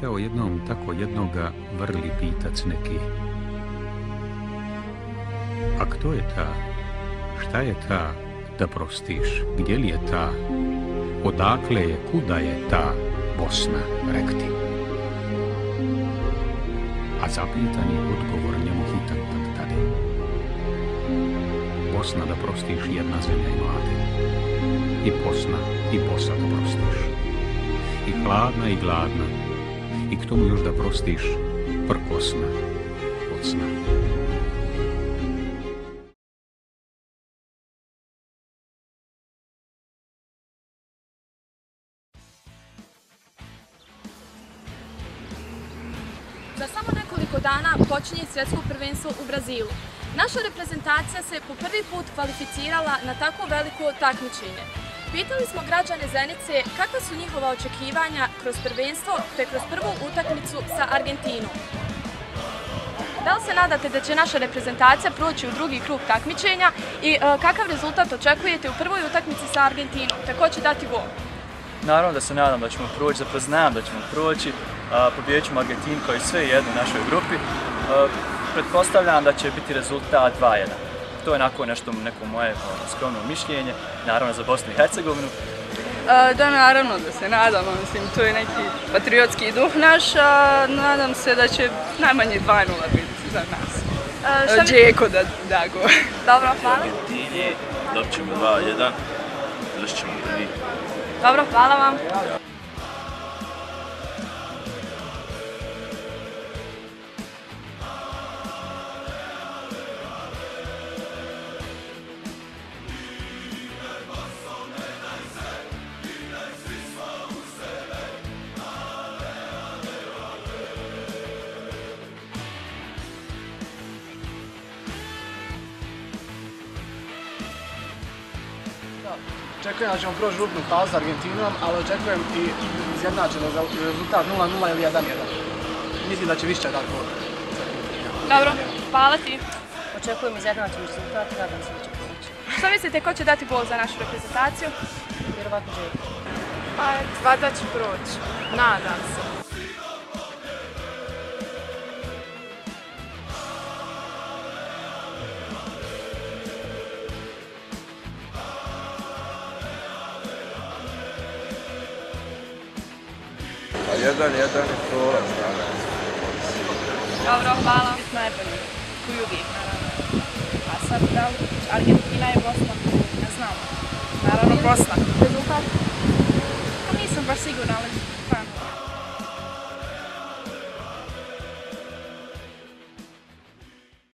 hteo jednom tako jednoga vrli pitac neki. A kto je ta? Šta je ta da prostiš? Gdje li je ta? Odakle je, kuda je ta Bosna, rekti? A zapitani odgovor njemu hitan tad tade. Bosna da prostiš jedna zemlja i mlade. I Bosna i Bosa da prostiš. I hladna i gladna. I k tomu još da prostiš prkosna od sna. Za samo nekoliko dana počinje svjetsko prvenstvo u Brazilu. Naša reprezentacija se po prvi put kvalificirala na tako veliko takmičenje. Pitali smo građane Zenice kakva su njihova očekivanja kroz prvenstvo te kroz prvu utakmicu sa Argentinom. Da li se nadate da će naša reprezentacija proći u drugi krug takmičenja i kakav rezultat očekujete u prvoj utakmici sa Argentinom te ko će dati gol? Naravno da se nadam da ćemo proći, zapravo znam da ćemo proći, pobijedit ćemo Argentinu kao i sve jedno u našoj grupi. Pretpostavljam da će biti rezultat 2:1. To je onako neko moje skromno mišljenje, naravno za Bosnu i Hercegovinu. Da, naravno da se nadamo, mislim, to je neki patriotski duh naš, a nadam se da će najmanje 2:0 biti za nas. Džeko da go. Dobro, hvala. Argentini, dobit ćemo 2:1, završit ćemo prvi. Dobro, hvala vam. Očekujem da ćemo proći grupnu fazu s Argentinom, ali očekujem i izjednačeno rezultat 0:0 ili 1:1. Mislim da će više tako. Dobro, hvala ti. Očekujem izjednačen rezultat i nadam se da će proći. Što mislite, ko će dati gol za našu reprezentaciju? Vjerovatno Džeko. Pa, valjda će proći. Nadam se. Pa 1:1 je prolaz, naravno. Dobro, hvala. Najbolje, koji uvijek, naravno. A sad da li Argentina je Bosna, ne znam. Naravno Bosna. Rezultat? Pa nisam baš sigurna, ali